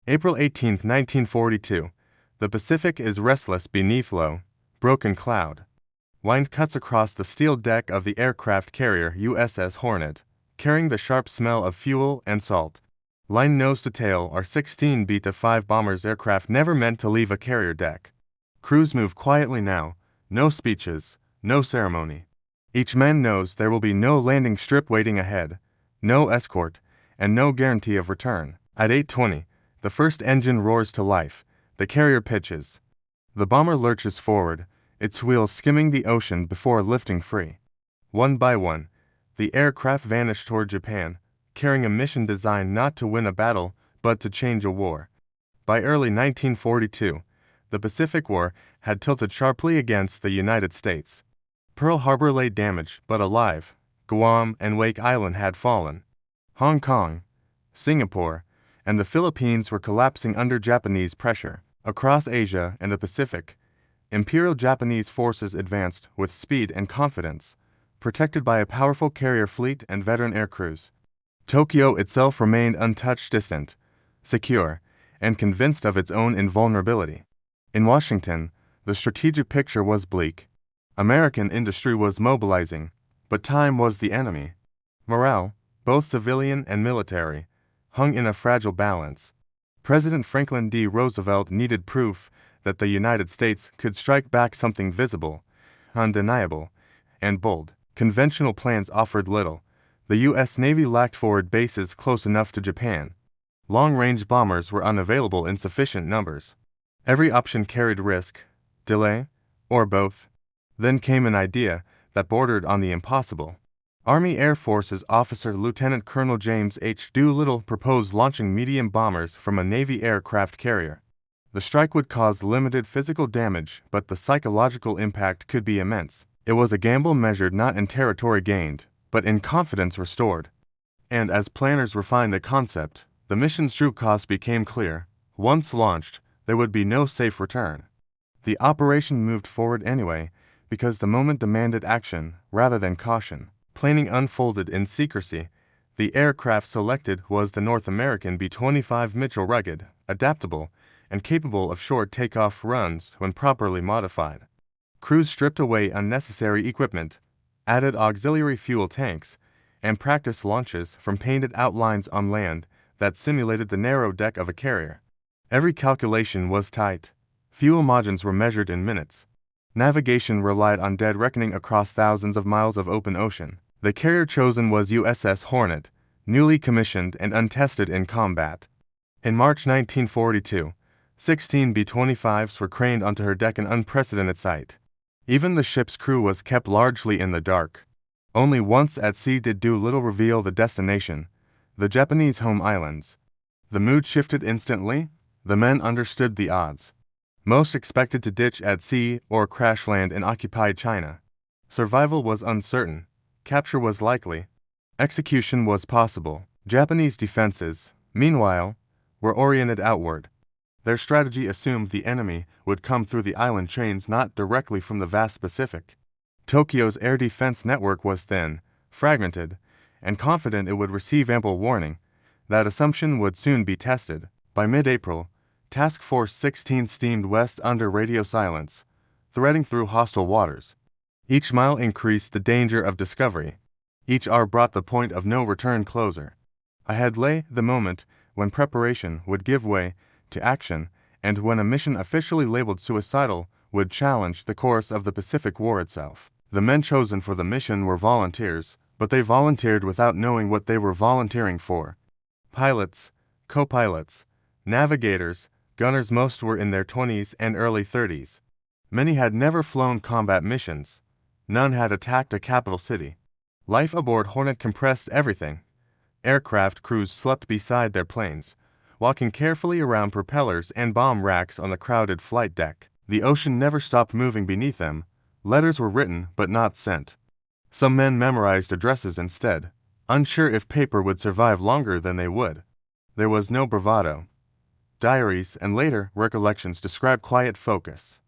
April 18, 1942. The Pacific is restless beneath low, broken cloud. Wind cuts across the steel deck of the aircraft carrier USS Hornet, carrying the sharp smell of fuel and salt. Line nose to tail are 16 B-5 bombers aircraft never meant to leave a carrier deck. Crews move quietly now, no speeches, no ceremony. Each man knows there will be no landing strip waiting ahead, no escort, and no guarantee of return. At 8:20, the first engine roars to life, the carrier pitches. The bomber lurches forward, its wheels skimming the ocean before lifting free. One by one, the aircraft vanish toward Japan, carrying a mission designed not to win a battle, but to change a war. By early 1942, the Pacific War had tilted sharply against the United States. Pearl Harbor lay damaged but alive, Guam and Wake Island had fallen. Hong Kong, Singapore, and the Philippines were collapsing under Japanese pressure. Across Asia and the Pacific, Imperial Japanese forces advanced with speed and confidence, protected by a powerful carrier fleet and veteran air crews. Tokyo itself remained untouched, distant, secure, and convinced of its own invulnerability. In Washington, the strategic picture was bleak. American industry was mobilizing, but time was the enemy. Morale, both civilian and military, hung in a fragile balance. President Franklin D. Roosevelt needed proof that the United States could strike back, something visible, undeniable, and bold. Conventional plans offered little. The U.S. Navy lacked forward bases close enough to Japan. Long-range bombers were unavailable in sufficient numbers. Every option carried risk, delay, or both. Then came an idea that bordered on the impossible. Army Air Forces officer Lieutenant Colonel James H. Doolittle proposed launching medium bombers from a Navy aircraft carrier. The strike would cause limited physical damage, but the psychological impact could be immense. It was a gamble measured not in territory gained, but in confidence restored. And as planners refined the concept, the mission's true cost became clear. Once launched, there would be no safe return. The operation moved forward anyway, because the moment demanded action rather than caution. Planning unfolded in secrecy. The aircraft selected was the North American B-25 Mitchell, rugged, adaptable, and capable of short takeoff runs when properly modified. Crews stripped away unnecessary equipment, added auxiliary fuel tanks, and practiced launches from painted outlines on land that simulated the narrow deck of a carrier. Every calculation was tight. Fuel margins were measured in minutes. Navigation relied on dead reckoning across thousands of miles of open ocean. The carrier chosen was USS Hornet, newly commissioned and untested in combat. In March 1942, 16 B-25s were craned onto her deck in unprecedented sight. Even the ship's crew was kept largely in the dark. Only once at sea did Doolittle reveal the destination, the Japanese home islands. The mood shifted instantly. The men understood the odds. Most expected to ditch at sea or crash land in occupied China. Survival was uncertain. Capture was likely. Execution was possible. Japanese defenses, meanwhile, were oriented outward. Their strategy assumed the enemy would come through the island chains, not directly from the vast Pacific. Tokyo's air defense network was thin, fragmented, and confident it would receive ample warning. That assumption would soon be tested. By mid-April, Task Force 16 steamed west under radio silence, threading through hostile waters. Each mile increased the danger of discovery. Each hour brought the point of no return closer. Ahead lay the moment when preparation would give way to action, and when a mission officially labeled suicidal would challenge the course of the Pacific War itself. The men chosen for the mission were volunteers, but they volunteered without knowing what they were volunteering for. Pilots, co-pilots, navigators, gunners, most were in their 20s and early 30s. Many had never flown combat missions. None had attacked a capital city. Life aboard Hornet compressed everything. Aircraft crews slept beside their planes, walking carefully around propellers and bomb racks on the crowded flight deck. The ocean never stopped moving beneath them. Letters were written but not sent. Some men memorized addresses instead, unsure if paper would survive longer than they would. There was no bravado. Diaries and later recollections described quiet focus.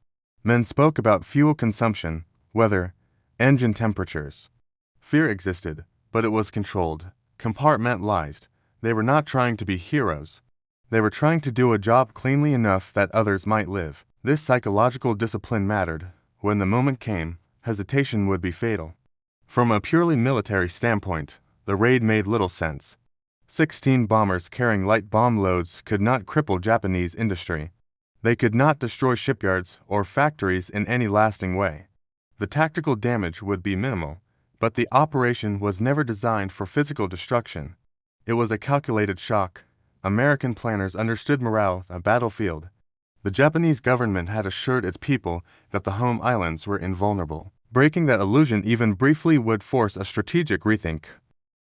Men spoke about fuel consumption, weather, engine temperatures. Fear existed, but it was controlled, compartmentalized. They were not trying to be heroes. They were trying to do a job cleanly enough that others might live. This psychological discipline mattered. When the moment came, hesitation would be fatal. From a purely military standpoint, the raid made little sense. 16 bombers carrying light bomb loads could not cripple Japanese industry. They could not destroy shipyards or factories in any lasting way. The tactical damage would be minimal, but the operation was never designed for physical destruction. It was a calculated shock. American planners understood morale on a battlefield. The Japanese government had assured its people that the home islands were invulnerable. Breaking that illusion even briefly would force a strategic rethink.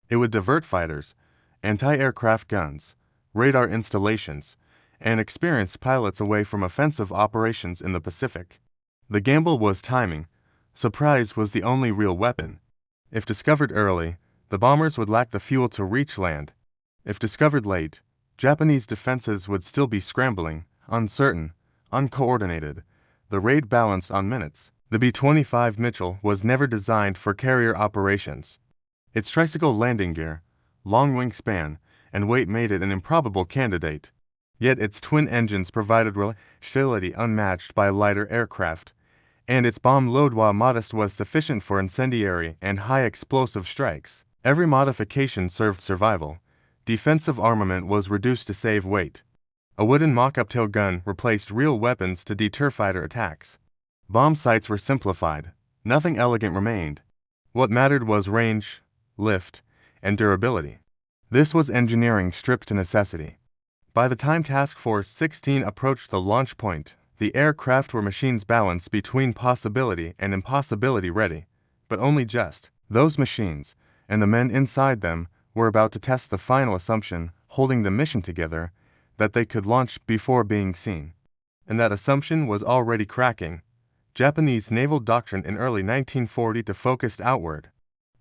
It would divert fighters, anti-aircraft guns, radar installations, and experienced pilots away from offensive operations in the Pacific. The gamble was timing. Surprise was the only real weapon. If discovered early, the bombers would lack the fuel to reach land. If discovered late, Japanese defenses would still be scrambling, uncertain, uncoordinated. The raid balanced on minutes. The B-25 Mitchell was never designed for carrier operations. Its tricycle landing gear, long wingspan, and weight made it an improbable candidate. Yet its twin engines provided reliability unmatched by lighter aircraft, and its bomb load, while modest, was sufficient for incendiary and high-explosive strikes. Every modification served survival. Defensive armament was reduced to save weight. A wooden mock-up tail gun replaced real weapons to deter fighter attacks. Bomb sights were simplified. Nothing elegant remained. What mattered was range, lift, and durability. This was engineering stripped to necessity. By the time Task Force 16 approached the launch point, the aircraft were machines balanced between possibility and impossibility ready, but only just. Those machines, and the men inside them, were about to test the final assumption holding the mission together, that they could launch before being seen. And that assumption was already cracking. Japanese naval doctrine in early 1940 focused outward.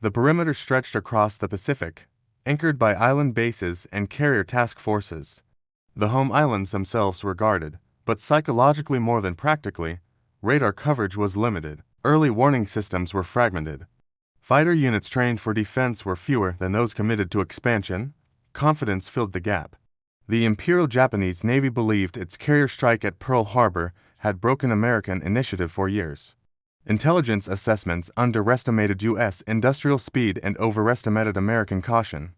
The perimeter stretched across the Pacific, anchored by island bases and carrier task forces. The home islands themselves were guarded, but psychologically more than practically, radar coverage was limited. Early warning systems were fragmented. Fighter units trained for defense were fewer than those committed to expansion. Confidence filled the gap. The Imperial Japanese Navy believed its carrier strike at Pearl Harbor had broken American initiative for years. Intelligence assessments underestimated U.S. industrial speed and overestimated American caution.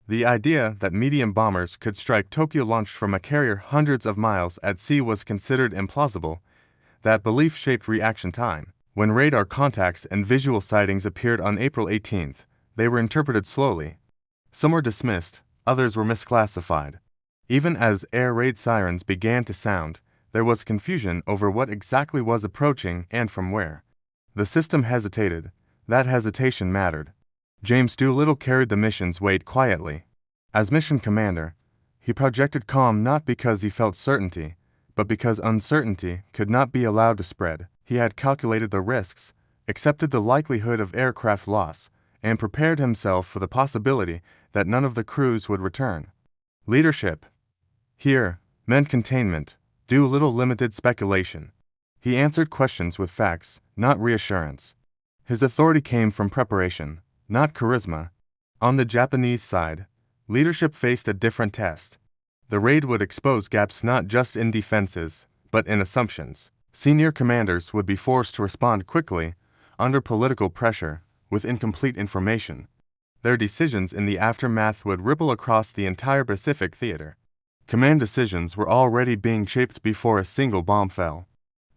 The idea that medium bombers could strike Tokyo launched from a carrier hundreds of miles at sea was considered implausible. That belief shaped reaction time. When radar contacts and visual sightings appeared on April 18, they were interpreted slowly. Some were dismissed, others were misclassified. Even as air raid sirens began to sound, there was confusion over what exactly was approaching and from where. The system hesitated. That hesitation mattered. James Doolittle carried the mission's weight quietly. As mission commander, he projected calm not because he felt certainty, but because uncertainty could not be allowed to spread. He had calculated the risks, accepted the likelihood of aircraft loss, and prepared himself for the possibility that none of the crews would return. Leadership here meant containment. Doolittle limited speculation. He answered questions with facts, not reassurance. His authority came from preparation, not charisma. On the Japanese side, leadership faced a different test. The raid would expose gaps not just in defenses, but in assumptions. Senior commanders would be forced to respond quickly, under political pressure, with incomplete information. Their decisions in the aftermath would ripple across the entire Pacific theater. Command decisions were already being shaped before a single bomb fell.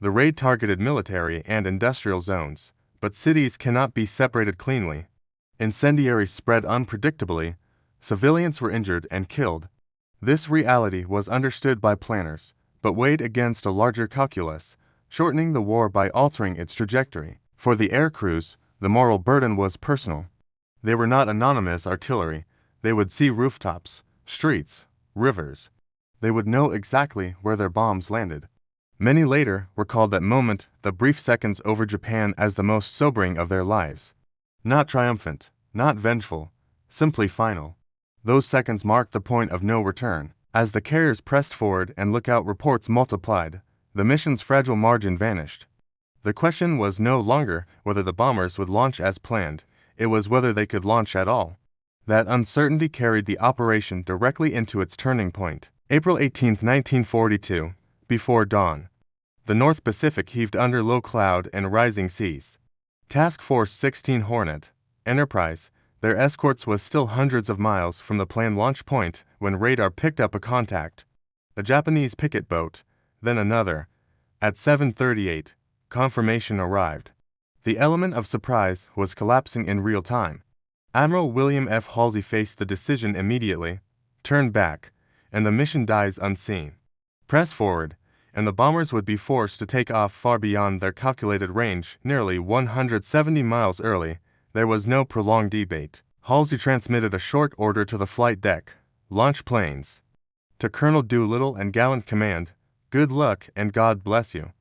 The raid targeted military and industrial zones, but cities cannot be separated cleanly. Incendiaries spread unpredictably. Civilians were injured and killed. This reality was understood by planners, but weighed against a larger calculus, shortening the war by altering its trajectory. For the air crews, the moral burden was personal. They were not anonymous artillery. They would see rooftops, streets, rivers. They would know exactly where their bombs landed. Many later recalled that moment, the brief seconds over Japan, as the most sobering of their lives. Not triumphant, not vengeful, simply final. Those seconds marked the point of no return. As the carriers pressed forward and lookout reports multiplied, the mission's fragile margin vanished. The question was no longer whether the bombers would launch as planned, it was whether they could launch at all. That uncertainty carried the operation directly into its turning point. April 18, 1942, before dawn. The North Pacific heaved under low cloud and rising seas. Task Force 16 Hornet, Enterprise, their escorts was still hundreds of miles from the planned launch point when radar picked up a contact. A Japanese picket boat, then another. At 7:38, confirmation arrived. The element of surprise was collapsing in real time. Admiral William F. Halsey faced the decision immediately, turned back, and the mission dies unseen. Press forward, and the bombers would be forced to take off far beyond their calculated range, nearly 170 miles early. There was no prolonged debate. Halsey transmitted a short order to the flight deck: launch planes. To Colonel Doolittle and gallant command, good luck and God bless you.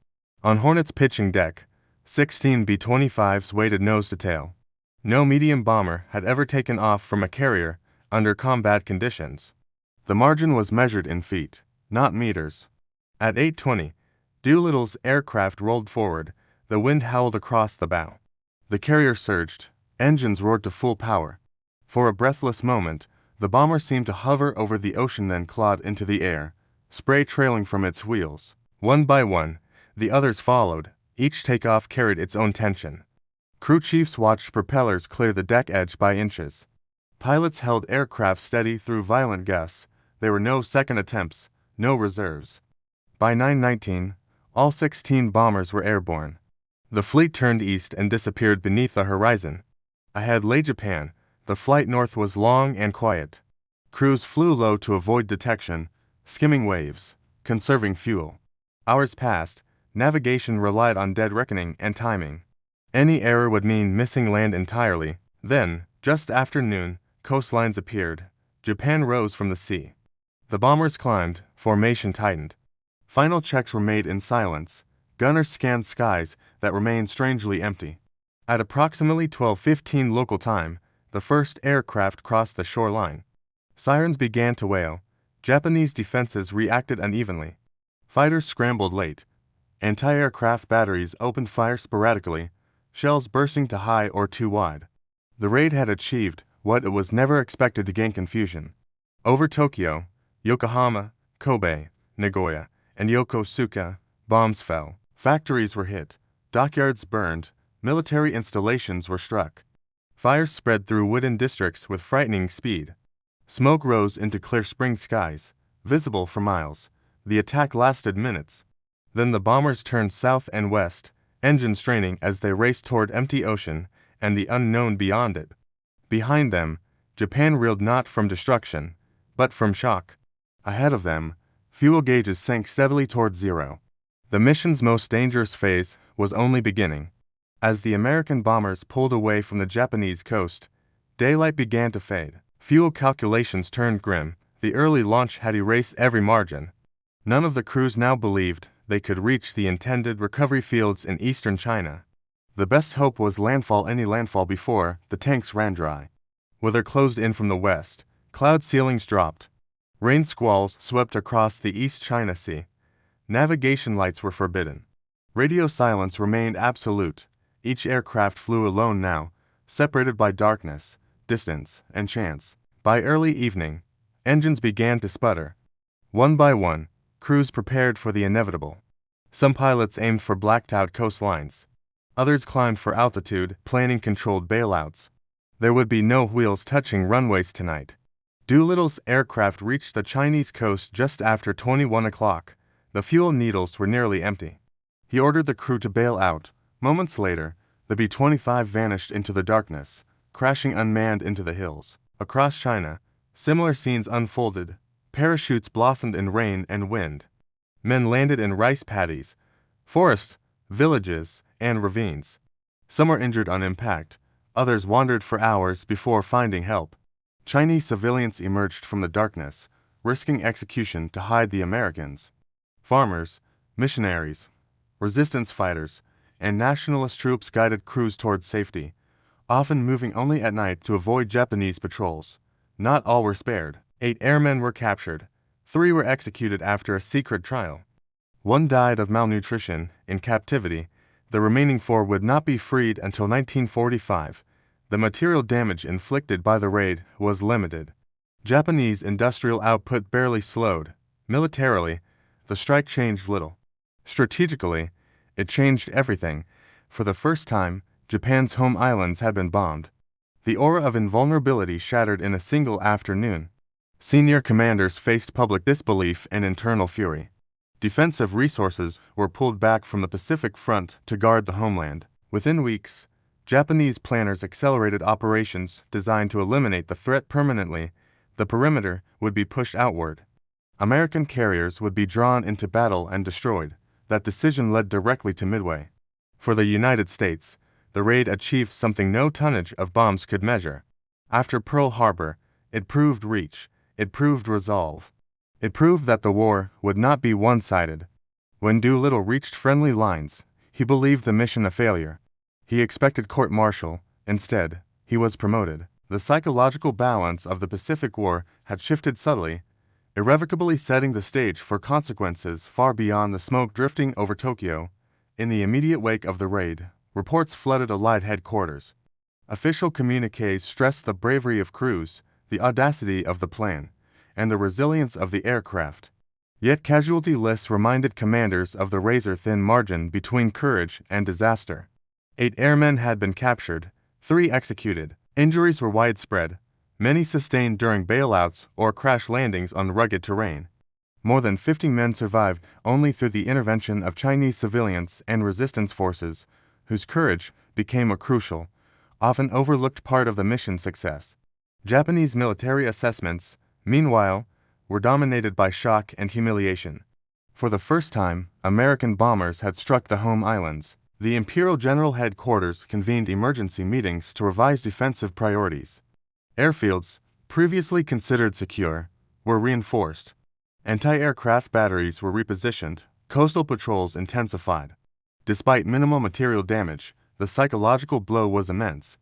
On Hornet's pitching deck, 16 B-25s waited nose to tail. No medium bomber had ever taken off from a carrier under combat conditions. The margin was measured in feet, not meters. At 8:20, Doolittle's aircraft rolled forward, the wind howled across the bow. The carrier surged, engines roared to full power. For a breathless moment, the bomber seemed to hover over the ocean, then clawed into the air, spray trailing from its wheels. One by one, the others followed. Each takeoff carried its own tension. Crew chiefs watched propellers clear the deck edge by inches. Pilots held aircraft steady through violent gusts. There were no second attempts, no reserves. By 9:19, all 16 bombers were airborne. The fleet turned east and disappeared beneath the horizon. Ahead lay Japan. The flight north was long and quiet. Crews flew low to avoid detection, skimming waves, conserving fuel. Hours passed. Navigation relied on dead reckoning and timing. Any error would mean missing land entirely. Then, just after noon, coastlines appeared. Japan rose from the sea. The bombers climbed, formation tightened. Final checks were made in silence. Gunners scanned skies that remained strangely empty. At approximately 12:15 local time, the first aircraft crossed the shoreline. Sirens began to wail. Japanese defenses reacted unevenly. Fighters scrambled late. Anti-aircraft batteries opened fire sporadically, shells bursting too high or too wide. The raid had achieved what it was never expected to gain: confusion. Over Tokyo, Yokohama, Kobe, Nagoya, and Yokosuka, bombs fell. Factories were hit, dockyards burned, military installations were struck. Fires spread through wooden districts with frightening speed. Smoke rose into clear spring skies, visible for miles. The attack lasted minutes. Then the bombers turned south and west, engines straining as they raced toward empty ocean and the unknown beyond it. Behind them, Japan reeled not from destruction, but from shock. Ahead of them, fuel gauges sank steadily toward zero. The mission's most dangerous phase was only beginning. As the American bombers pulled away from the Japanese coast, daylight began to fade. Fuel calculations turned grim. The early launch had erased every margin. None of the crews now believed they could reach the intended recovery fields in eastern China. The best hope was any landfall before the tanks ran dry. Weather closed in from the west. Cloud ceilings dropped. Rain squalls swept across the East China Sea. Navigation lights were forbidden. Radio silence remained absolute. Each aircraft flew alone now, separated by darkness, distance, and chance. By early evening, engines began to sputter. One by one, crews prepared for the inevitable. Some pilots aimed for blacked-out coastlines. Others climbed for altitude, planning controlled bailouts. There would be no wheels touching runways tonight. Doolittle's aircraft reached the Chinese coast just after 21 o'clock. The fuel needles were nearly empty. He ordered the crew to bail out. Moments later, the B-25 vanished into the darkness, crashing unmanned into the hills. Across China, similar scenes unfolded. Parachutes blossomed in rain and wind. Men landed in rice paddies, forests, villages, and ravines. Some were injured on impact. Others wandered for hours before finding help. Chinese civilians emerged from the darkness, risking execution to hide the Americans. Farmers, missionaries, resistance fighters, and nationalist troops guided crews towards safety, often moving only at night to avoid Japanese patrols. Not all were spared. 8 airmen were captured. 3 were executed after a secret trial. 1 died of malnutrition in captivity. The remaining 4 would not be freed until 1945. The material damage inflicted by the raid was limited. Japanese industrial output barely slowed. Militarily, the strike changed little. Strategically, it changed everything. For the first time, Japan's home islands had been bombed. The aura of invulnerability shattered in a single afternoon. Senior commanders faced public disbelief and internal fury. Defensive resources were pulled back from the Pacific front to guard the homeland. Within weeks, Japanese planners accelerated operations designed to eliminate the threat permanently. The perimeter would be pushed outward. American carriers would be drawn into battle and destroyed. That decision led directly to Midway. For the United States, the raid achieved something no tonnage of bombs could measure. After Pearl Harbor, it proved reach, it proved resolve. It proved that the war would not be one-sided. When Doolittle reached friendly lines, he believed the mission a failure. He expected court-martial. Instead, he was promoted. The psychological balance of the Pacific War had shifted subtly, irrevocably setting the stage for consequences far beyond the smoke drifting over Tokyo. In the immediate wake of the raid, reports flooded Allied headquarters. Official communiques stressed the bravery of crews, the audacity of the plan, and the resilience of the aircraft. Yet casualty lists reminded commanders of the razor-thin margin between courage and disaster. 8 airmen had been captured, 3 executed. Injuries were widespread, many sustained during bailouts or crash landings on rugged terrain. More than 50 men survived only through the intervention of Chinese civilians and resistance forces, whose courage became a crucial, often overlooked part of the mission's success. Japanese military assessments, meanwhile, were dominated by shock and humiliation. For the first time, American bombers had struck the home islands. The Imperial General Headquarters convened emergency meetings to revise defensive priorities. Airfields, previously considered secure, were reinforced. Anti-aircraft batteries were repositioned, coastal patrols intensified. Despite minimal material damage, the psychological blow was immense.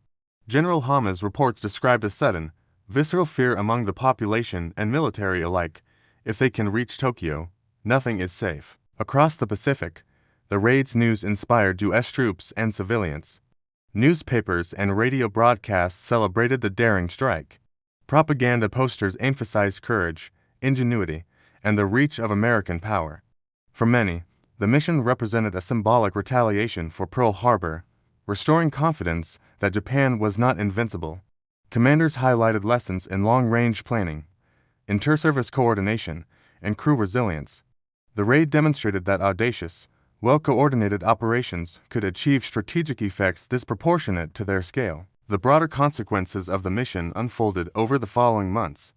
General Hama's reports described a sudden, visceral fear among the population and military alike. If they can reach Tokyo, nothing is safe. Across the Pacific, the raid's news inspired U.S. troops and civilians. Newspapers and radio broadcasts celebrated the daring strike. Propaganda posters emphasized courage, ingenuity, and the reach of American power. For many, the mission represented a symbolic retaliation for Pearl Harbor, restoring confidence that Japan was not invincible. Commanders highlighted lessons in long-range planning, inter-service coordination, and crew resilience. The raid demonstrated that audacious, well-coordinated operations could achieve strategic effects disproportionate to their scale. The broader consequences of the mission unfolded over the following months.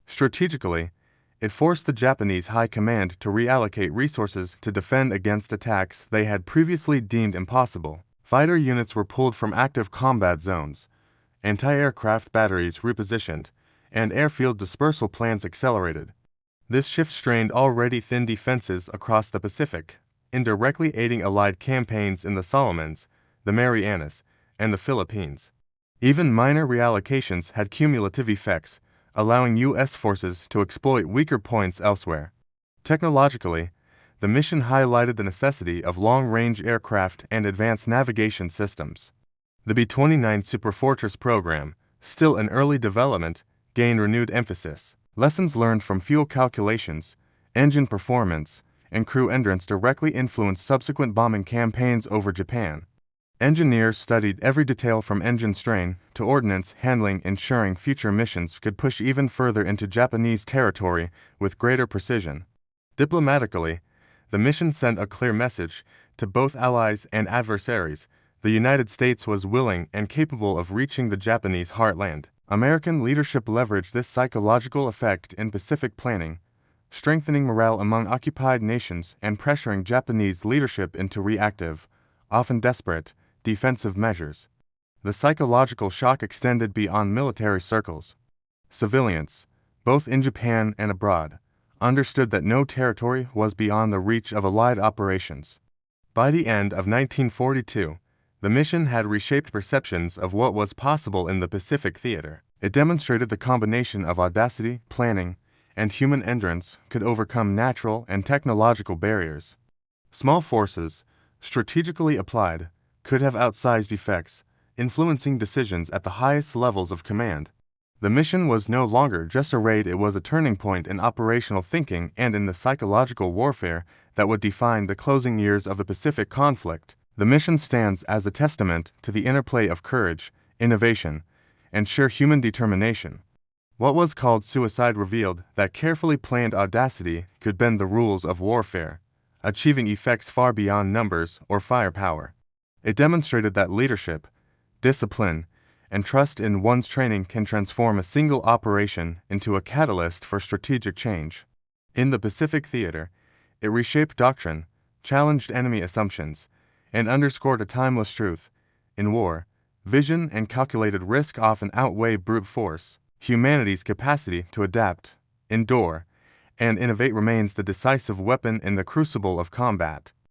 Strategically, it forced the Japanese High Command to reallocate resources to defend against attacks they had previously deemed impossible. Fighter units were pulled from active combat zones, anti-aircraft batteries repositioned, and airfield dispersal plans accelerated. This shift strained already thin defenses across the Pacific, indirectly aiding Allied campaigns in the Solomons, the Marianas, and the Philippines. Even minor reallocations had cumulative effects, allowing U.S. forces to exploit weaker points elsewhere. Technologically, the mission highlighted the necessity of long-range aircraft and advanced navigation systems. The B-29 Superfortress program, still in early development, gained renewed emphasis. Lessons learned from fuel calculations, engine performance, and crew endurance directly influenced subsequent bombing campaigns over Japan. Engineers studied every detail from engine strain to ordnance handling, ensuring future missions could push even further into Japanese territory with greater precision. Diplomatically, the mission sent a clear message to both allies and adversaries. The United States was willing and capable of reaching the Japanese heartland. American leadership leveraged this psychological effect in Pacific planning, strengthening morale among occupied nations and pressuring Japanese leadership into reactive, often desperate, defensive measures. The psychological shock extended beyond military circles. Civilians, both in Japan and abroad, understood that no territory was beyond the reach of Allied operations. By the end of 1942, the mission had reshaped perceptions of what was possible in the Pacific theater. It demonstrated the combination of audacity, planning, and human endurance could overcome natural and technological barriers. Small forces, strategically applied, could have outsized effects, influencing decisions at the highest levels of command. The mission was no longer just a raid, it was a turning point in operational thinking and in the psychological warfare that would define the closing years of the Pacific conflict. The mission stands as a testament to the interplay of courage, innovation, and sheer human determination. What was called suicide revealed that carefully planned audacity could bend the rules of warfare, achieving effects far beyond numbers or firepower. It demonstrated that leadership, discipline, and trust in one's training can transform a single operation into a catalyst for strategic change. In the Pacific theater, it reshaped doctrine, challenged enemy assumptions, and underscored a timeless truth. In war, vision and calculated risk often outweigh brute force. Humanity's capacity to adapt, endure, and innovate remains the decisive weapon in the crucible of combat.